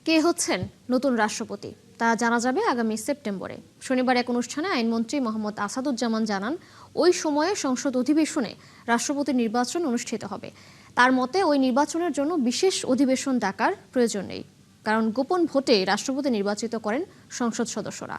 কে হচ্ছেন নতুন রাষ্ট্রপতি তা জানা যাবে আগামী সেপ্টেম্বরে। শনিবার এক অনুষ্ঠানে আইনমন্ত্রী মোহাম্মদ আসাদুজ্জামান জানান, ওই সময়ে সংসদ অধিবেশনে রাষ্ট্রপতি নির্বাচন অনুষ্ঠিত হবে। তার মতে ওই নির্বাচনের জন্য বিশেষ অধিবেশন ডাকার প্রয়োজন নেই, কারণ গোপন ভোটে রাষ্ট্রপতি নির্বাচিত করেন সংসদ সদস্যরা।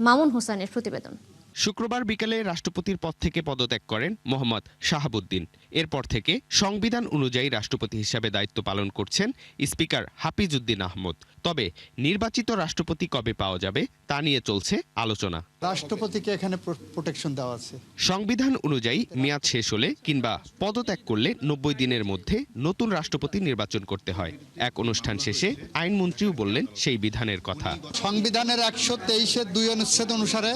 মামুন হোসেনের প্রতিবেদন। শুক্রবার বিকেলে রাষ্ট্রপতির পদ থেকে পদত্যাগ করেন মোহাম্মদ শাহাবুদ্দিন। এরপর থেকে সংবিধান অনুযায়ী রাষ্ট্রপতি হিসাবে দায়িত্ব পালন করছেন স্পিকার হাফিজউদ্দিন আহমদ। তবে নির্বাচিত রাষ্ট্রপতি কবে পাওয়া যাবে তা নিয়ে চলছে আলোচনা। রাষ্ট্রপতিকে এখানে প্রোটেকশন দেওয়া আছে। সংবিধান অনুযায়ী মেয়াদ শেষ হলে কিংবা পদত্যাগ করলে 90 দিনের মধ্যে নতুন রাষ্ট্রপতি নির্বাচন করতে হয়। এক অনুষ্ঠান শেষে আইনমন্ত্রীও বললেন সেই বিধানের কথা। সংবিধানের 123(2) অনুচ্ছেদ অনুসারে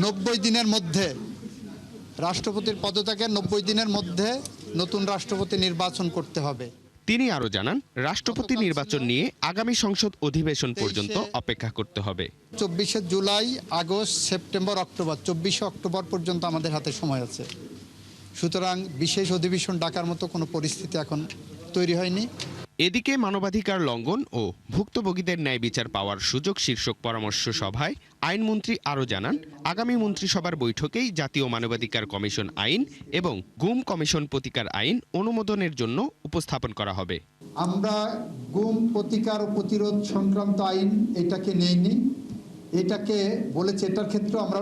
90 দিনের মধ্যে রাষ্ট্রপতির পদত্যাগের 90 দিনের মধ্যে নতুন রাষ্ট্রপতি নির্বাচন করতে হবে। তিনি আরো জানান, রাষ্ট্রপতি নির্বাচন নিয়ে আগামী সংসদ অধিবেশন পর্যন্ত অপেক্ষা করতে হবে। 24 July, August, September, October, 24 October পর্যন্ত আমাদের হাতে সময় আছে। সুতরাং বিশেষ অধিবেশন ডাকার মতো কোনো পরিস্থিতি এখন তৈরি হয়নি। এদিকে মানবাধিকার লঙ্ঘন ও ভুক্তভোগীদের ন্যায় বিচার পাওয়ার সুযোগ শীর্ষক পরামর্শ সভায় আইনমন্ত্রী আরও জানান, আগামী মন্ত্রিসভার বৈঠকেই জাতীয় মানবাধিকার কমিশন আইন এবং গুম কমিশন প্রতিকার আইন অনুমোদনের জন্য উপস্থাপন করা হবে। আমরা গুম প্রতিকার ও প্রতিরোধ সংক্রান্ত আইন এটাকে নেইনি, এটাকে বলেছে, এটার ক্ষেত্রে আমরা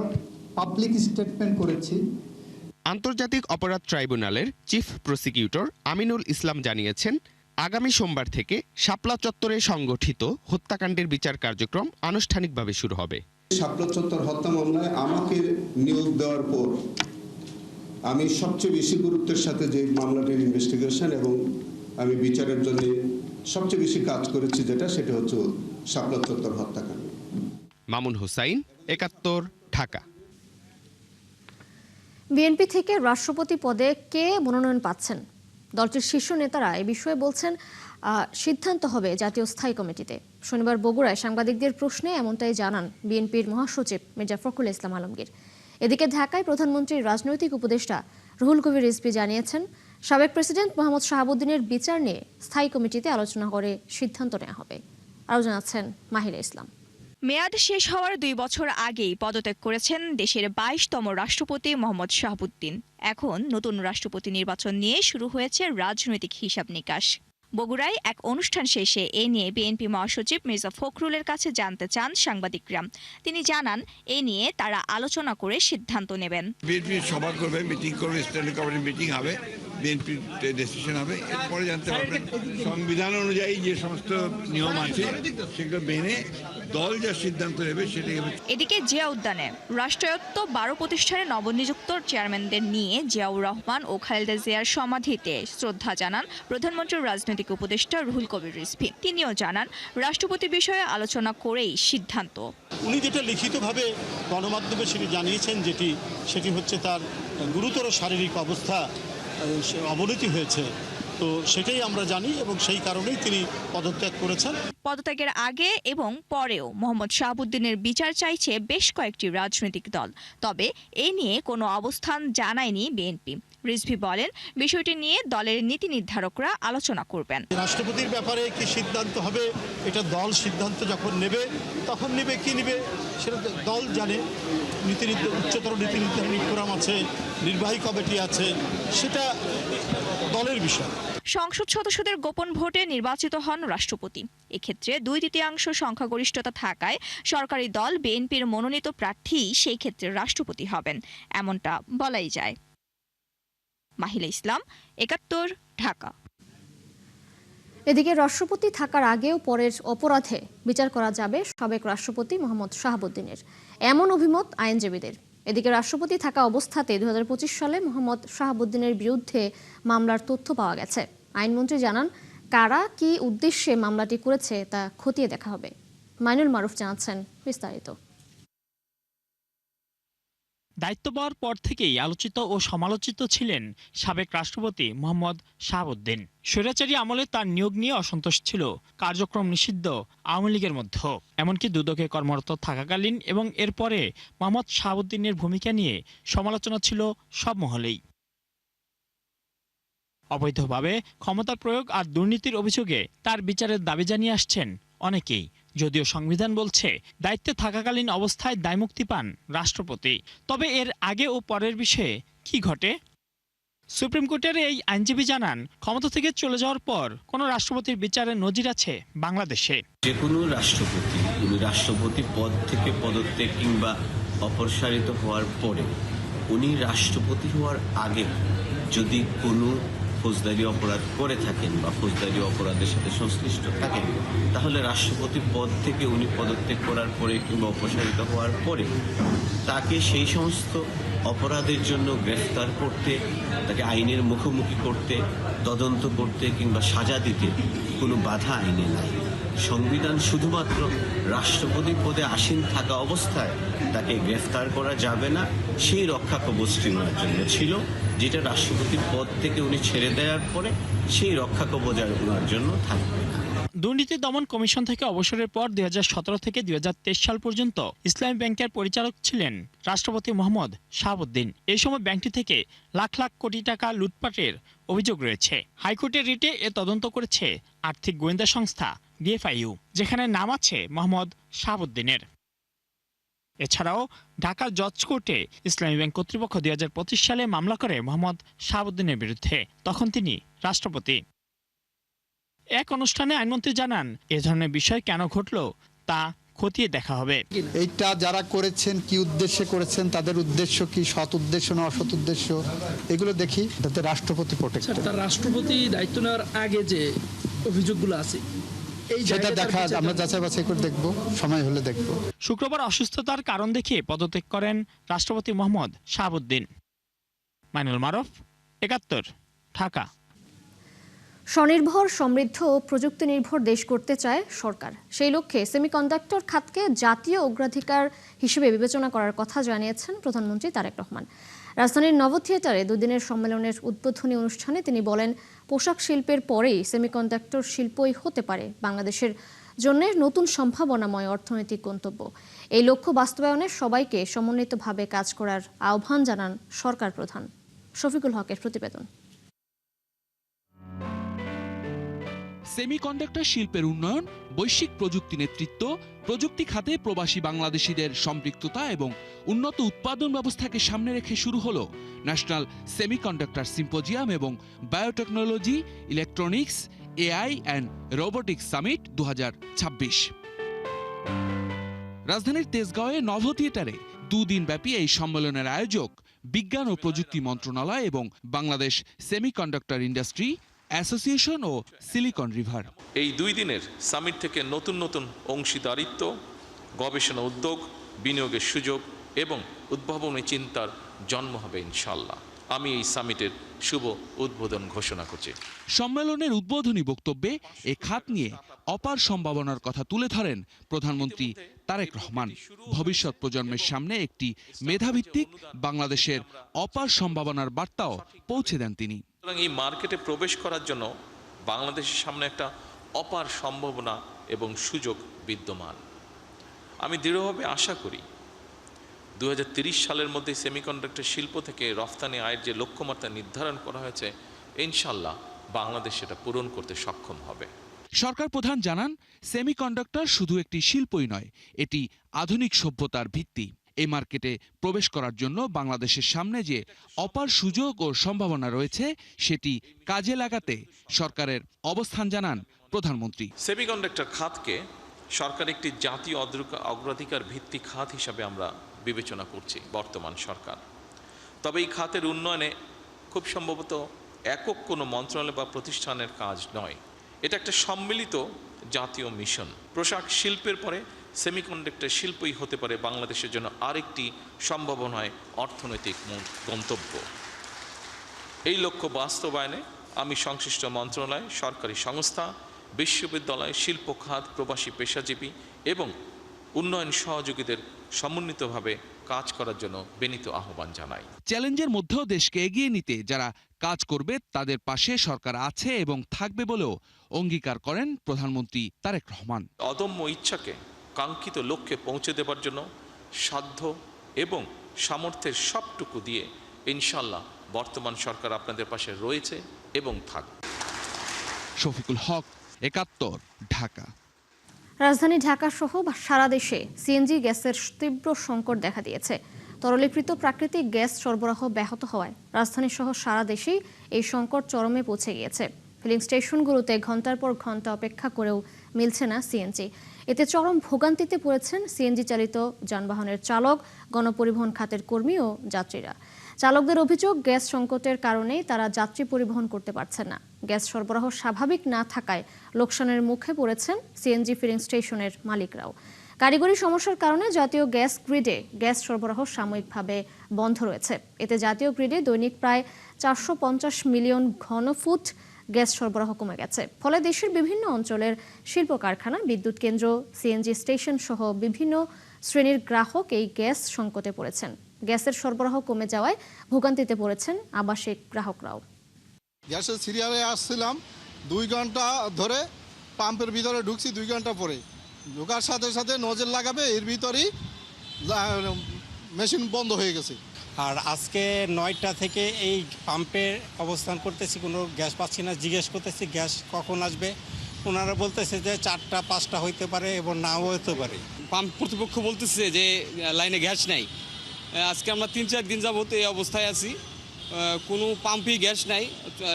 পাবলিক স্টেটমেন্ট করেছি। আন্তর্জাতিক অপরাধ ট্রাইব্যুনালের চিফ প্রসিকিউটর আমিনুল ইসলাম জানিয়েছেন, আগামী সোমবার থেকে শাপলা চত্বরে সংগঠিত হত্যাকাণ্ডের বিচার কার্যক্রম আনুষ্ঠানিকভাবে শুরু হবে। শাপলা চত্বর হত্যা মামলায় আমাকে নিয়োগ দেওয়ার পর আমি সবচেয়ে বেশি গুরুত্বের সাথে যে মামলাটির ইনভেস্টিগেশন এবং আমি বিচারের জন্য সবচেয়ে বেশি কাজ করেছি, সেটা হচ্ছে শাপলা চত্বর হত্যাকাণ্ড। মামুন হোসাইন, ৭১, ঢাকা। বিএনপি থেকে রাষ্ট্রপতি পদে কে মনোনয়ন পাচ্ছেন, দলটির শীর্ষ নেতারা এ বিষয়ে বলছেন সিদ্ধান্ত হবে জাতীয় স্থায়ী কমিটিতে। শনিবার বগুড়ায় সাংবাদিকদের প্রশ্নে এমনটাই জানান বিএনপির মহাসচিব মির্জা ফখরুল ইসলাম আলমগীর। এদিকে ঢাকায় প্রধানমন্ত্রীর রাজনৈতিক উপদেষ্টা রুহুল কবির রিজভী জানিয়েছেন, সাবেক প্রেসিডেন্ট মোহাম্মদ শাহাবুদ্দিনের বিচার নিয়ে স্থায়ী কমিটিতে আলোচনা করে সিদ্ধান্ত নেওয়া হবে। আরও জানাচ্ছেন মাহিরা ইসলাম। মেয়াদ শেষ হওয়ার 2 বছর আগেই পদত্যাগ করেছেন দেশের 22তম রাষ্ট্রপতি মোহাম্মদ শাহাবুদ্দিন। এখন নতুন রাষ্ট্রপতি নির্বাচন নিয়ে শুরু হয়েছে রাজনৈতিক হিসাব নিকাশ। বগুড়ায় এক অনুষ্ঠান শেষে এ নিয়ে বিএনপি মহাসচিব মির্জা ফখরুলের কাছে জানতে চান সাংবাদিকরা। তিনি জানান, এ নিয়ে তারা আলোচনা করে সিদ্ধান্ত নেবেন। বিএনপি সভা করবে, মিটিং করবে, স্ট্যান্ডিং কমিটি মিটিং হবে, বিএনপির ডিসিশন হবে, এরপরে জানতে পারবেন। সংবিধান অনুযায়ী যে সমস্ত নিয়ম আছে সেগুলো মেনে দল যা সিদ্ধান্ত নেবে সেটাই হবে। এদিকে জিয়া উদ্যানে রাষ্ট্রায়ত্ত 12 প্রতিষ্ঠানের নবনিযুক্ত চেয়ারম্যানদের নিয়ে জিয়াউর রহমান ও খালেদা জিয়ার সমাধিতে শ্রদ্ধা জানান প্রধানমন্ত্রীর রাজনৈতিক উপদেষ্টা রুহুল কবির রিজভী। তিনিও জানান, রাষ্ট্রপতি বিষয়ে আলোচনা করেই সিদ্ধান্ত। উনি যেটা লিখিতভাবে গণমাধ্যমে সেটি জানিয়েছেন, সেটি হচ্ছে তার গুরুতর শারীরিক অবস্থা অবনতি হয়েছে, তো সেটাই আমরা জানি এবং সেই কারণেই তিনি পদত্যাগ করেছেন। পদত্যাগের আগে এবং পরেও মোহাম্মদ শাহাবুদ্দিনের বিচার চাইছে বেশ কয়েকটি রাজনৈতিক দল, তবে এ নিয়ে কোনো অবস্থান জানায়নি বিএনপি। রিজভী বলেন, বিষয়টি নিয়ে দলের নীতি নির্ধারকরা আলোচনা করবেন। রাষ্ট্রপতির ব্যাপারে কি সিদ্ধান্ত হবে, এটা দল সিদ্ধান্ত যখন নেবে তখন নেবে, কি নেবে সেটা দল জানে। উচ্চতর নীতি নির্ধারণী ফোরাম আছে, নির্বাহী কমিটি আছে, সেটা দলের বিষয়। সংসদ সদস্যদের গোপন ভোটে নির্বাচিত হন রাষ্ট্রপতি। এক্ষেত্রে 2/3 সংখ্যাগরিষ্ঠতা থাকায় সরকারি দল বিএনপির মনোনীত প্রার্থী সেই ক্ষেত্রে রাষ্ট্রপতি হবেন, এমনটা বলাই যায়। মাহিলা ইসলাম, ৭১, ঢাকা। এদিকে রাষ্ট্রপতি থাকার আগেও পরের অপরাধে বিচার করা যাবে সাবেক রাষ্ট্রপতি মোহাম্মদ শাহাবুদ্দিনের, এমন অভিমত আইনজীবীদের। এদিকে রাষ্ট্রপতি থাকা অবস্থাতে 2025 সালে মোহাম্মদ শাহাবুদ্দিনের বিরুদ্ধে মামলার তথ্য পাওয়া গেছে। আইনমন্ত্রী জানান, কারা কি উদ্দেশ্যে মামলাটি করেছে তা খতিয়ে দেখা হবে। মাইনুল মারুফ জানাচ্ছেন বিস্তারিত। দায়িত্ব পাওয়ার পর থেকেই আলোচিত ও সমালোচিত ছিলেন সাবেক রাষ্ট্রপতি মোহাম্মদ শাহাবুদ্দিন। স্বৈরাচারী আমলে তার নিয়োগ নিয়ে অসন্তোষ ছিল কার্যক্রম নিষিদ্ধ আওয়ামী লীগের মধ্যে। এমনকি দুদকে কর্মরত থাকাকালীন এবং এরপরে মোহাম্মদ শাহাবুদ্দিনের ভূমিকা নিয়ে সমালোচনা ছিল সব মহলেই। অবৈধভাবে ক্ষমতা প্রয়োগ আর দুর্নীতির অভিযোগে তার বিচারের দাবি জানিয়ে আসছেন অনেকেই। যদিও সংবিধান বলছে দায়িত্বে থাকাকালীন অবস্থায় দায়মুক্তি পান রাষ্ট্রপতি। তবে এর আগে ও পরের বিষয়ে কি ঘটে? সুপ্রিম কোর্টের এই আইনজীবী জানান, ক্ষমতা থেকে চলে যাওয়ার পর কোনো রাষ্ট্রপতির বিচারের নজির আছে বাংলাদেশে। যে কোনো রাষ্ট্রপতি উনি রাষ্ট্রপতি পদ থেকে পদত্যাগ কিংবা অপসারিত হওয়ার পরে উনি রাষ্ট্রপতি হওয়ার আগে যদি কোনো ফৌজদারি অপরাধ করে থাকেন বা ফৌজদারি অপরাধের সাথে সংশ্লিষ্ট থাকেন, তাহলে রাষ্ট্রপতি পদ থেকে উনি পদত্যাগ করার পরে কিংবা অপসারিত হওয়ার পরে তাকে সেই সমস্ত অপরাধের জন্য গ্রেফতার করতে, তাকে আইনের মুখোমুখি করতে, তদন্ত করতে কিংবা সাজা দিতে কোনো বাধা আইনে নাই। সংবিধান শুধুমাত্র রাষ্ট্রপতি পদে আসীন থাকা অবস্থায় তাকে গ্রেফতার করা যাবে না সেই রক্ষা কবচটি ওনার জন্য ছিল, যেটা রাষ্ট্রপতির পদ থেকে উনি ছেড়ে দেওয়ার পরে সেই রক্ষা কবচ আর ওনার জন্য থাকবে না। দুর্নীতি দমন কমিশন থেকে অবসরের পর 2017 থেকে 2023 সাল পর্যন্ত ইসলামী ব্যাংকের পরিচালক ছিলেন রাষ্ট্রপতি মোহাম্মদ শাহাবুদ্দিন। এই সময় ব্যাংকটি থেকে লাখ লাখ কোটি টাকা লুটপাটের অভিযোগ রয়েছে। হাইকোর্টের রিটে এ তদন্ত করেছে আর্থিক গোয়েন্দা সংস্থা DFIU, যেখানে নাম আছে মোহাম্মদ শাহাবুদ্দিনের। এছাড়াও ঢাকার জজ কোর্টে ইসলামী ব্যাংক কর্তৃপক্ষ 2025 সালে মামলা করে মোহাম্মদ শাহাবুদ্দিনের বিরুদ্ধে। তখন তিনি রাষ্ট্রপতি। এক অনুষ্ঠানে আইনমন্ত্রী জানান, এ ধরনের বিষয় কেন ঘটল তা খতিয়ে দেখা হবে। এইটা যারা করেছেন কি উদ্দেশ্যে করেছেন, তাদের উদ্দেশ্য কি, সৎ উদ্দেশ্য না অসৎ উদ্দেশ্য, এগুলো দেখি। তাতে রাষ্ট্রপতি প্রোটেক্টেড। তার রাষ্ট্রপতি দায়িত্ব নেওয়ার আগে যে অভিযোগগুলো আছে সেটা দেখা আমরা যাচাই বাছাই করে দেখব, সময় হলে দেখব। শুক্রবার অসুস্থতার কারণ দেখিয়ে পদত্যাগ করেন রাষ্ট্রপতি মোহাম্মদ শাহাবুদ্দিন। মাইনুল মারুফ, ৭১, ঢাকা। স্বনির্ভর, সমৃদ্ধ ও প্রযুক্তি নির্ভর দেশ করতে চায় সরকার। সেই লক্ষ্যে সেমিকন্ডাক্টর খাতকে জাতীয় অগ্রাধিকার হিসেবে বিবেচনা করার কথা জানিয়েছেন প্রধানমন্ত্রী তারেক রহমান। রাজধানীর নব থিয়েটারে দুদিনের সম্মেলনের উদ্বোধনী অনুষ্ঠানে তিনি বলেন, পোশাক শিল্পের পরেই সেমিকন্ডাক্টর শিল্পই হতে পারে বাংলাদেশের জন্য নতুন সম্ভাবনাময় অর্থনৈতিক গন্তব্য। এই লক্ষ্য বাস্তবায়নে সবাইকে সমন্বিতভাবে কাজ করার আহ্বান জানান সরকার প্রধান। শফিকুল হকের প্রতিবেদন। সেমিকন্ডাক্টর শিল্পের উন্নয়ন, বৈশ্বিক প্রযুক্তি নেতৃত্ব, প্রযুক্তি খাতে প্রবাসী বাংলাদেশিদের সম্পৃক্ততা এবং উন্নত উৎপাদন ব্যবস্থাকে সামনে রেখে শুরু হলো ন্যাশনাল সেমিকন্ডাক্টর সিম্পোজিয়াম এবং biotechnology, electronics, AI and robotics summit 2026। রাজধানীর তেজগাঁওয়ে নভ থিয়েটারে দুদিনব্যাপী এই সম্মেলনের আয়োজক বিজ্ঞান ও প্রযুক্তি মন্ত্রণালয় এবং বাংলাদেশ সেমিকন্ডাক্টর ইন্ডাস্ট্রি অ্যাসোসিয়েশন ও সিলিকন রিভার। এই 2 দিনের সামিট থেকে নতুন নতুন অংশীদারিত্ব, গবেষণা উদ্যোগ, বিনিয়োগের সুযোগ এবং উদ্ভাবনী চিন্তার জন্ম হবে ইনশাআল্লাহ। আমি এই সামিটের শুভ উদ্বোধন ঘোষণা করছি। সম্মেলনের উদ্বোধনী বক্তব্যে এ খাত নিয়ে অপার সম্ভাবনার কথা তুলে ধরেন প্রধানমন্ত্রী তারেক রহমান। ভবিষ্যৎ প্রজন্মের সামনে একটি মেধাভিত্তিক বাংলাদেশের অপার সম্ভাবনার বার্তাও পৌঁছে দেন তিনি। এই মার্কেটে প্রবেশ করার জন্য বাংলাদেশের সামনে একটা অপার সম্ভাবনা এবং সুযোগ বিদ্যমান। আমি দৃঢ়ভাবে আশা করি 2030 সালের মধ্যে সেমিকন্ডাক্টর শিল্প থেকে রফতানি আয়ের যে লক্ষ্যমাত্রা নির্ধারণ করা হয়েছে, ইনশাআল্লাহ বাংলাদেশ সেটা পূরণ করতে সক্ষম হবে। সরকার প্রধান জানান, সেমিকন্ডাক্টর শুধু একটি শিল্পই নয়, এটি আধুনিক সভ্যতার ভিত্তি। এই মার্কেটে প্রবেশ করার জন্য বাংলাদেশের সামনে যে অপার সুযোগ ও সম্ভাবনা রয়েছে, সেটি কাজে লাগাতে সরকারের অবস্থান জানান প্রধানমন্ত্রী। সেমিকন্ডাক্টর খাতকে সরকার একটি জাতীয় অগ্রাধিকার ভিত্তিক খাত হিসাবে আমরা বিবেচনা করছি বর্তমান সরকার। তবে এই খাতের উন্নয়নে খুব সম্ভবত একক কোনো মন্ত্রণালয় বা প্রতিষ্ঠানের কাজ নয়, এটা একটা সম্মিলিত জাতীয় মিশন। পোশাক শিল্পের পরে সেমিকন্ডাক্টর শিল্পই হতে পারে বাংলাদেশের জন্য আরেকটি সম্ভাবনায় অর্থনৈতিক গন্তব্য। এই লক্ষ্য বাস্তবায়নে আমি সংশ্লিষ্ট মন্ত্রণালয়, সরকারি সংস্থা, বিশ্ববিদ্যালয়, শিল্প খাত, প্রবাসী পেশাজীবী এবং উন্নয়ন সহযোগীদের সমন্বিতভাবে কাজ করার জন্য বিনীত আহ্বান জানাই। চ্যালেঞ্জের মধ্যেও দেশকে এগিয়ে নিতে যারা কাজ করবে তাদের পাশে সরকার আছে এবং থাকবে বলেও অঙ্গীকার করেন প্রধানমন্ত্রী তারেক রহমান। অদম্য ইচ্ছাকে কাঙ্ক্ষিত লক্ষ্যে পৌঁছে দেবার জন্য সাধ্য এবং সামর্থ্যের সবটুকু দিয়ে ইনশাল্লাহ বর্তমান সরকার আপনাদের পাশে রয়েছে এবং থাকবে। শফিকুল হক, ৭১, ঢাকা। রাজধানী ঢাকা সহ সারা দেশে সিএনজি গ্যাসের তীব্র সংকট দেখা দিয়েছে। তরলীকৃত প্রাকৃতিক গ্যাস সরবরাহ ব্যাহত হওয়ায় রাজধানী সহ সারা দেশেই এই সংকট চরমে পৌঁছে গিয়েছে। ফিলিং স্টেশনগুলোতে ঘন্টার পর ঘন্টা অপেক্ষা করেও মিলছে না সিএনজি। এতে চরম ভোগান্তিতে পড়েছেন সিএনজি চালিত যানবাহনের চালক, গণপরিবহন খাতের কর্মী ও যাত্রীরা। চালকদের অভিযোগ, গ্যাস সংকটের কারণেই তারা যাত্রী পরিবহন করতে পারছেন না। গ্যাস সরবরাহ স্বাভাবিক না থাকায় লোকসানের মুখে পড়েছেন সিএনজি ফিলিং স্টেশনের মালিকরাও। কারিগরি সমস্যার কারণে জাতীয় গ্যাস গ্রিডে গ্যাস সরবরাহ সাময়িকভাবে বন্ধ রয়েছে। এতে জাতীয় গ্রিডে দৈনিক প্রায় 450 মিলিয়ন ঘনফুট গ্যাস সরবরাহ কমে গেছে। ফলে দেশের বিভিন্ন অঞ্চলের শিল্প কারখানা, বিদ্যুৎ কেন্দ্র, সিএনজি স্টেশন সহ বিভিন্ন শ্রেণীর গ্রাহক এই গ্যাস সংকটে পড়েছেন। গ্যাসের সরবরাহ কমে যাওয়ায় ভোগান্তিতে পড়েছেন আবাসিক গ্রাহকরাও। গ্যাসের সিরিয়ালে আসছিলাম 2 ঘন্টা ধরে, পাম্পের ভিতরে ঢুকছি 2 ঘন্টা পরে। ঢোকার সাথে সাথে নজল লাগাবে, এর ভিতরেই মেশিন বন্ধ হয়ে গেছে। আর আজকে 9টা থেকে এই পাম্পে অবস্থান করতেছি, কোনো গ্যাস পাচ্ছি না। জিজ্ঞেস করতেছি গ্যাস কখন আসবে, ওনারা বলতেছে যে 4টা 5টা হইতে পারে এবং নাও হতে পারে। পাম্প কর্তৃপক্ষ বলতেছে যে লাইনে গ্যাস নাই। আজকে আমরা 3-4 দিন যাবত এই অবস্থায় আছি, কোনো পাম্পই গ্যাস নাই।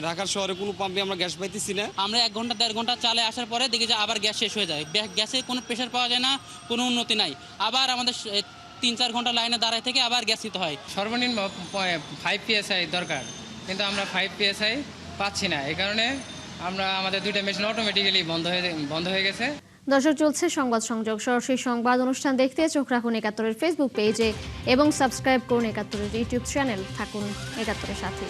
ঢাকার শহরে কোনো পাম্পে আমরা গ্যাস পাইতেছি না। আমরা 1 ঘন্টা 1.5 ঘন্টা চালে আসার পরে দেখি যে আবার গ্যাস শেষ হয়ে যায়। গ্যাসে কোনো প্রেশার পাওয়া যায় না, কোনো উন্নতি নাই। আবার আমাদের 3-4 ঘন্টা লাইনে দাঁড়ায় থেকে আবার গ্যাস নিতে হয়। সর্বনিম্ন 5 PSI দরকার, কিন্তু আমরা 5 PSI পাচ্ছি না। এই কারণে আমাদের 2টা মেশিন অটোমেটিক্যালি বন্ধ হয়ে গেছে। দর্শক, চলছে সংবাদ সংযোগ। সরাসরি সংবাদ অনুষ্ঠান দেখতে চোখ রাখুন ৭১-এর ফেসবুক পেজে এবং সাবস্ক্রাইব করুন ৭১-এর ইউটিউব চ্যানেল। থাকুন ৭১-এর সাথে।